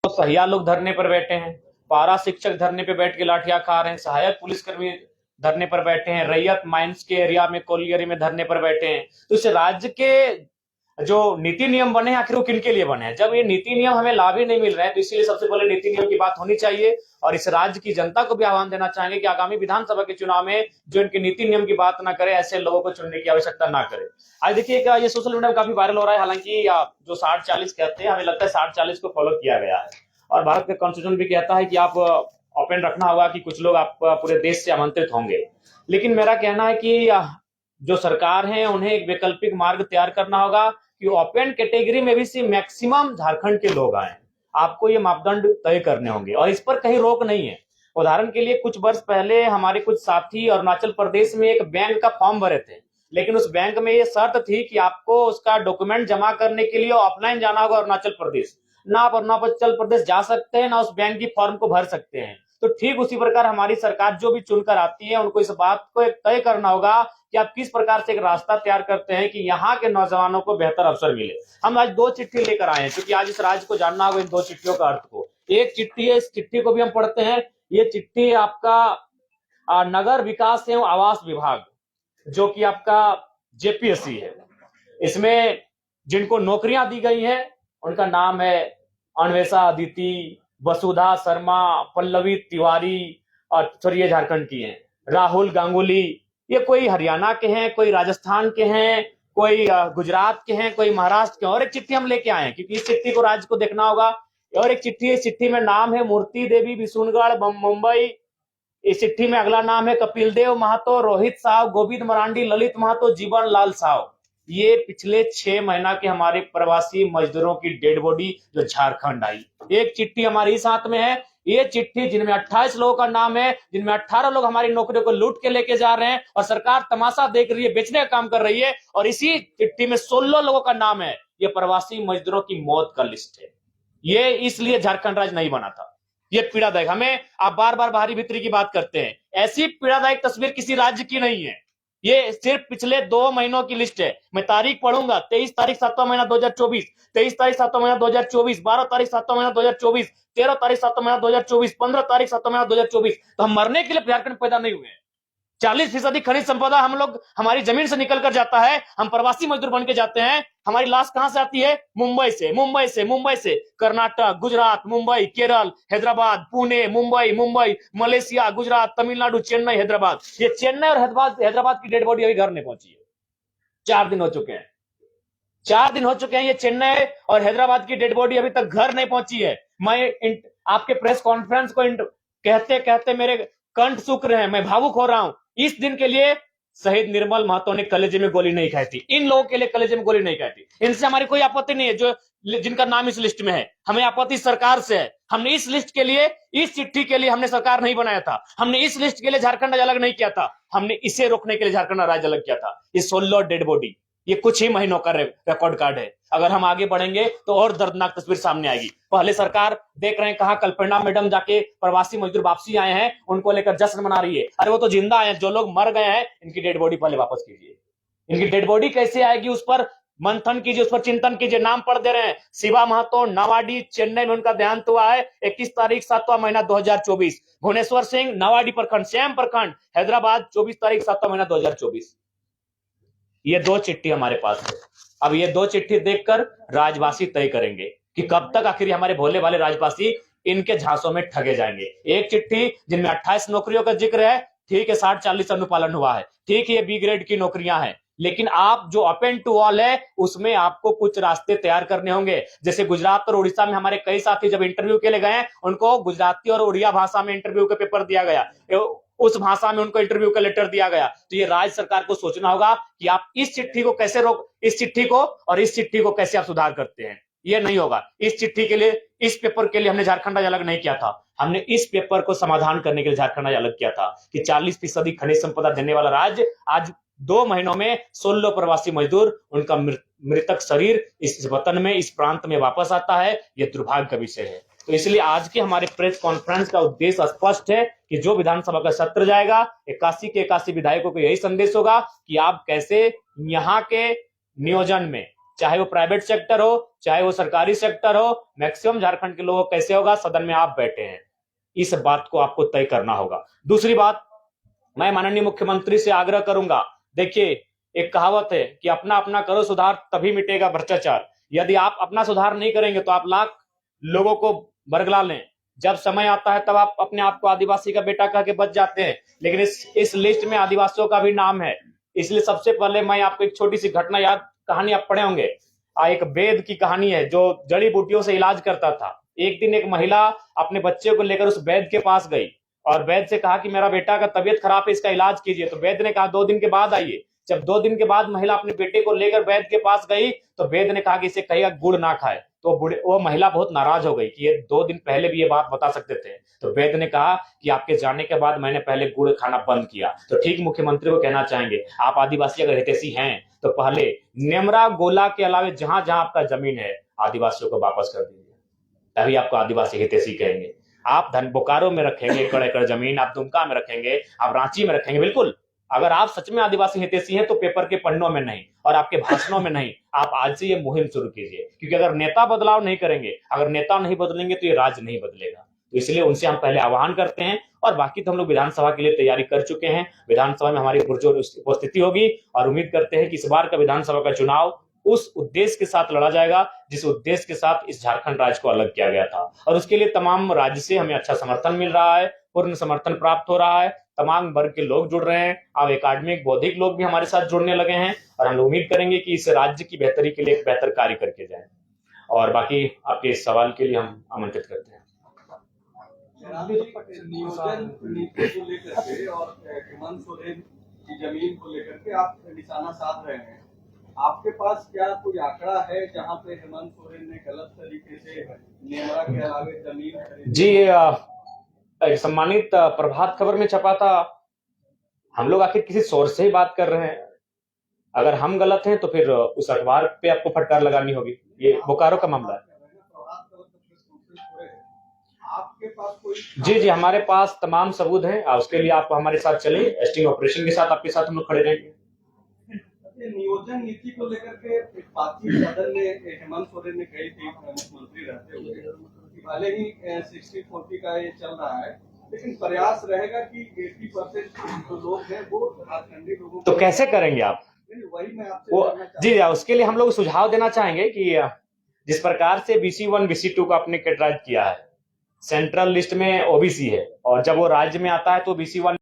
तो सहिया लोग धरने पर बैठे हैं, पारा शिक्षक धरने पर बैठ के लाठियां खा रहे हैं, सहायक पुलिसकर्मी धरने पर बैठे हैं, रैयत माइंस के एरिया में कोलियरी में धरने पर बैठे हैं। तो इस राज्य के जो नीति नियम बने हैं आखिर वो किनके लिए बने हैं? जब ये नीति नियम हमें लाभ ही नहीं मिल रहे हैं तो इसीलिए सबसे पहले नीति नियम की बात होनी चाहिए। और इस राज्य की जनता को भी आह्वान देना चाहेंगे कि आगामी विधानसभा के चुनाव में जो इनके नीति नियम की बात ना करे, ऐसे लोगों को चुनने की आवश्यकता ना करे। आज देखिएगा ये सोशल मीडिया में काफी वायरल हो रहा है, हालांकि जो 60-40 कहते हैं, हमें लगता है 60-40 को फॉलो किया गया है। और भारत का कॉन्स्टिट्यूशन भी कहता है कि आप ओपन रखना होगा कि कुछ लोग आप पूरे देश से आमंत्रित होंगे। लेकिन मेरा कहना है कि जो सरकार है उन्हें एक वैकल्पिक मार्ग तैयार करना होगा कि ओपन कैटेगरी में भी मैक्सिमम झारखंड के लोग आए। आपको ये मापदंड तय करने होंगे और इस पर कहीं रोक नहीं है। उदाहरण के लिए कुछ वर्ष पहले हमारे कुछ साथी अरुणाचल प्रदेश में एक बैंक का फॉर्म भरे थे, लेकिन उस बैंक में ये शर्त थी कि आपको उसका डॉक्यूमेंट जमा करने के लिए ऑफलाइन जाना होगा अरुणाचल प्रदेश। ना आप अरुणाचल प्रदेश जा सकते हैं, ना उस बैंक की फॉर्म को भर सकते हैं। तो ठीक उसी प्रकार हमारी सरकार जो भी चुनकर आती है उनको इस बात को एक तय करना होगा कि आप किस प्रकार से एक रास्ता तैयार करते हैं कि यहाँ के नौजवानों को बेहतर अवसर मिले। हम आज 2 चिट्ठी लेकर आए हैं क्योंकि आज इस राज्य को जानना होगा इन 2 चिट्ठियों का अर्थ को। एक चिट्ठी है, इस चिट्ठी को भी हम पढ़ते हैं। ये चिट्ठी आपका नगर विकास एवं आवास विभाग, जो कि आपका जेपीएससी है। इसमें जिनको नौकरियां दी गई हैं उनका नाम है अन्वेषा अदिति, वसुधा शर्मा, पल्लवी तिवारी, और ये झारखंड की हैं, राहुल गांगुली। ये कोई हरियाणा के हैं, कोई राजस्थान के हैं, कोई गुजरात के हैं, कोई महाराष्ट्र के। और एक चिट्ठी हम लेके आए हैं क्योंकि इस चिट्ठी को राज्य को देखना होगा। और एक चिट्ठी है, इस चिट्ठी में नाम है मूर्ति देवी बिशुनगढ़ मुंबई। इस चिट्ठी में अगला नाम है कपिल देव महतो, रोहित साव, गोविंद मरांडी, ललित महतो, जीवन लाल साव। ये पिछले 6 महीना के हमारे प्रवासी मजदूरों की डेड बॉडी जो झारखंड आई। एक चिट्ठी हमारी साथ में है। ये चिट्ठी जिनमें 28 लोगों का नाम है, जिनमें 18 लोग हमारी नौकरियों को लूट के लेके जा रहे हैं और सरकार तमाशा देख रही है, बेचने का काम कर रही है। और इसी चिट्ठी में 16 लोगों का नाम है। ये प्रवासी मजदूरों की मौत का लिस्ट है। ये इसलिए झारखंड राज्य नहीं बना था। ये पीड़ादायक, हमें आप बार बार बाहरी भीतरी की बात करते हैं, ऐसी पीड़ादायक तस्वीर किसी राज्य की नहीं है। ये सिर्फ पिछले 2 महीनों की लिस्ट है। मैं तारीख पढ़ूंगा, 23 तारीख 7वां महीना 2024, 23 तारीख 7वां महीना 2024, 12 तारीख 7वां महीना 2024, 13 तारीख 7वां महीना 2024, 15 तारीख 7वां महीना 2024। तो हम मरने के लिए झारखंड पैदा नहीं हुए हैं। 40% खनिज संपदा हम लोग, हमारी जमीन से निकल कर जाता है, हम प्रवासी मजदूर बन के जाते हैं। हमारी लाश कहां से आती है? मुंबई से, मुंबई से, मुंबई से। कर्नाटक, गुजरात, मुंबई, केरल, हैदराबाद, पुणे, मुंबई, मुंबई, मलेशिया, गुजरात, तमिलनाडु, चेन्नई, हैदराबाद। ये चेन्नई और हैदराबाद की डेड बॉडी अभी घर नहीं पहुंची है। 4 दिन हो चुके हैं, 4 दिन हो चुके हैं। ये चेन्नई और हैदराबाद की डेड बॉडी अभी तक घर नहीं पहुंची है। मैं आपके प्रेस कॉन्फ्रेंस को कहते कहते मेरे कंठ सूख रहे हैं, मैं भावुक हो रहा हूं। इस दिन के लिए शहीद निर्मल महतो ने कलेजे में गोली नहीं खाई थी। इन लोगों के लिए कलेजे में गोली नहीं खाई थी। इनसे हमारी कोई आपत्ति नहीं है जो जिनका नाम इस लिस्ट में है। हमें आपत्ति सरकार से है। हमने इस लिस्ट के लिए, इस चिट्ठी के लिए हमने सरकार नहीं बनाया था। हमने इस लिस्ट के लिए झारखंड अलग नहीं किया था। हमने इसे रोकने के लिए झारखंड राज्य अलग किया था। ये 16 डेड बॉडी, ये कुछ ही महीनों का रिकॉर्ड कार्ड है। अगर हम आगे बढ़ेंगे तो और दर्दनाक तस्वीर सामने आएगी। पहले सरकार देख रहे हैं कहां कल्पना मैडम जाके प्रवासी मजदूर वापसी आए हैं, उनको लेकर जश्न मना रही है। अरे वो तो जिंदा हैं, जो लोग मर गए हैं इनकी डेड बॉडी पहले वापस कीजिए। इनकी डेड बॉडी कैसे आएगी उस पर मंथन कीजिए, उस पर चिंतन कीजिए। नाम पढ़ दे रहे हैं, शिवा महतो, नवाडी, चेन्नई में उनका देहांत हुआ है 21 तारीख 7वां महीना 2024। भुवनेश्वर सिंह, नवाडी प्रखंड, सेम प्रखंड, हैदराबाद, 24 तारीख 7वां महीना 2024। ये 2 चिट्ठी हमारे पास है। अब ये 2 चिट्ठी देखकर राजवासी तय करेंगे कि कब तक आखिर हमारे भोले वाले राजवासी इनके झांसों में ठगे जाएंगे। एक चिट्ठी जिनमें 28 नौकरियों का जिक्र है, ठीक है, 60-40 अनुपालन हुआ है, ठीक है, ये बी ग्रेड की नौकरियां हैं। लेकिन आप जो ओपन टू ऑल है उसमें आपको कुछ रास्ते तैयार करने होंगे। जैसे गुजरात और उड़ीसा में हमारे कई साथी जब इंटरव्यू के लिए गए, उनको गुजराती और उड़िया भाषा में इंटरव्यू का पेपर दिया गया, उस भाषा में उनको इंटरव्यू का लेटर दिया गया। तो ये राज्य सरकार को सोचना होगा कि आप इस चिट्ठी को कैसे इस चिट्ठी को और इस चिट्ठी को कैसे आप सुधार करते हैं। ये नहीं होगा। इस चिट्ठी के लिए, इस पेपर के लिए हमने झारखंड राज्य अलग नहीं किया था। हमने इस पेपर को समाधान करने के लिए झारखंड राज्य अलग किया था कि 40% खनिज संपदा देने वाला राज्य आज 2 महीनों में 16 प्रवासी मजदूर, उनका मृतक शरीर इस वतन में, इस प्रांत में वापस आता है। यह दुर्भाग्य का विषय है। तो इसलिए आज के हमारे प्रेस कॉन्फ्रेंस का उद्देश्य स्पष्ट है कि जो विधानसभा का सत्र जाएगा, 81 के 81 विधायकों को यही संदेश होगा कि आप कैसे यहाँ के नियोजन में चाहे वो प्राइवेट सेक्टर हो, चाहे वो सरकारी सेक्टर हो, मैक्सिमम झारखंड के लोगों कैसे होगा, सदन में आप बैठे हैं, इस बात को आपको तय करना होगा। दूसरी बात, मैं माननीय मुख्यमंत्री से आग्रह करूंगा, देखिए एक कहावत है कि अपना अपना करो सुधार तभी मिटेगा भ्रष्टाचार। यदि आप अपना सुधार नहीं करेंगे तो आप लाख लोगों को बरगला लें, जब समय आता है तब आप अपने आप को आदिवासी का बेटा कह के बच जाते हैं, लेकिन इस लिस्ट में आदिवासियों का भी नाम है। इसलिए सबसे पहले मैं आपको एक छोटी सी घटना याद, कहानी आप पढ़े होंगे, एक वेद की कहानी है जो जड़ी बूटियों से इलाज करता था। एक दिन एक महिला अपने बच्चे को लेकर उस वैद्य के पास गई और वैद्य से कहा कि मेरा बेटा का तबीयत खराब है, इसका इलाज कीजिए। तो वैद्य ने कहा 2 दिन के बाद आइए। जब 2 दिन के बाद महिला अपने बेटे को लेकर वैद्य के पास गई तो वैद्य ने कहा कि इसे कहिएगा गुड़ ना खाए। तो वो महिला बहुत नाराज हो गई कि ये 2 दिन पहले भी ये बात बता सकते थे। तो वैद्य ने कहा कि आपके जाने के बाद मैंने पहले गुड़ खाना बंद किया। तो ठीक मुख्यमंत्री को कहना चाहेंगे, आप आदिवासी अगर हितैषी हैं तो पहले नेमरा गोला के अलावे जहां जहां आपका जमीन है आदिवासियों को वापस कर दीजिए, तभी आपको आदिवासी हितैषी कहेंगे। आप धन बोकारो में रखेंगे एकड़ एकड़ जमीन, आप दुमका में रखेंगे, आप रांची में रखेंगे, बिल्कुल अगर आप सच में आदिवासी हितैषी हैं तो पेपर के पन्नों में नहीं और आपके भाषणों में नहीं, आप आज से ये मुहिम शुरू कीजिए। क्योंकि अगर नेता बदलाव नहीं करेंगे, अगर नेता नहीं बदलेंगे तो ये राज्य नहीं बदलेगा। तो इसलिए उनसे हम पहले आह्वान करते हैं और बाकी तो हम लोग विधानसभा के लिए तैयारी कर चुके हैं। विधानसभा में हमारी पुरजोर उपस्थिति होगी और उम्मीद करते हैं कि इस बार का विधानसभा का चुनाव उस उद्देश्य के साथ लड़ा जाएगा जिस उद्देश्य के साथ इस झारखंड राज्य को अलग किया गया था। और उसके लिए तमाम राज्य से हमें अच्छा समर्थन मिल रहा है, पूर्ण समर्थन प्राप्त हो रहा है, तमाम वर्ग के लोग जुड़ रहे हैं, अब एकेडमिक बौद्धिक लोग भी हमारे साथ जुड़ने लगे हैं और हम उम्मीद करेंगे कि इस राज्य की बेहतरी के लिए एक बेहतर कार्य करके जाए। और बाकी आपके इस सवाल के लिए हम आमंत्रित करते हैं। नियोजन नीति को लेकर के और हेमंत सोरेन की जमीन को लेकर के आप निशाना साध रहे हैं, आपके पास क्या कोई आंकड़ा है जहां पे हेमंत सोरेन ने गलत तरीके से नेमरा के अलावे जमीन खरीदी? जी, सम्मानित प्रभात खबर में छपा था। हम लोग आखिर किसी सोर्स से ही बात कर रहे हैं, अगर हम गलत हैं तो फिर उस अखबार पे आपको फटकार लगानी होगी। ये बोकारो का मामला है। आपके पास कोई? जी, हमारे पास तमाम सबूत हैं। उसके लिए आप हमारे साथ चलिए, स्टिंग ऑपरेशन के साथ आपके साथ हम लोग खड़े रहेंगे। नियोजन नीति को लेकर के एक बातचीत सदन में हेमंत सोरेन ने कही थी मुख्यमंत्री रहते हुए कि भले ही 60-40 का ये चल रहा है, लेकिन प्रयास रहेगा कि 80% जो लोग हैं वो झारखंडी लोगों। तो कैसे करेंगे आप? वही मैं आपसे जी, उसके लिए हम लोग सुझाव देना चाहेंगे कि जिस प्रकार से BC1 BC2 को आपने कैटेगराइज किया है, सेंट्रल लिस्ट में OBC है और जब वो राज्य में आता है तो BC1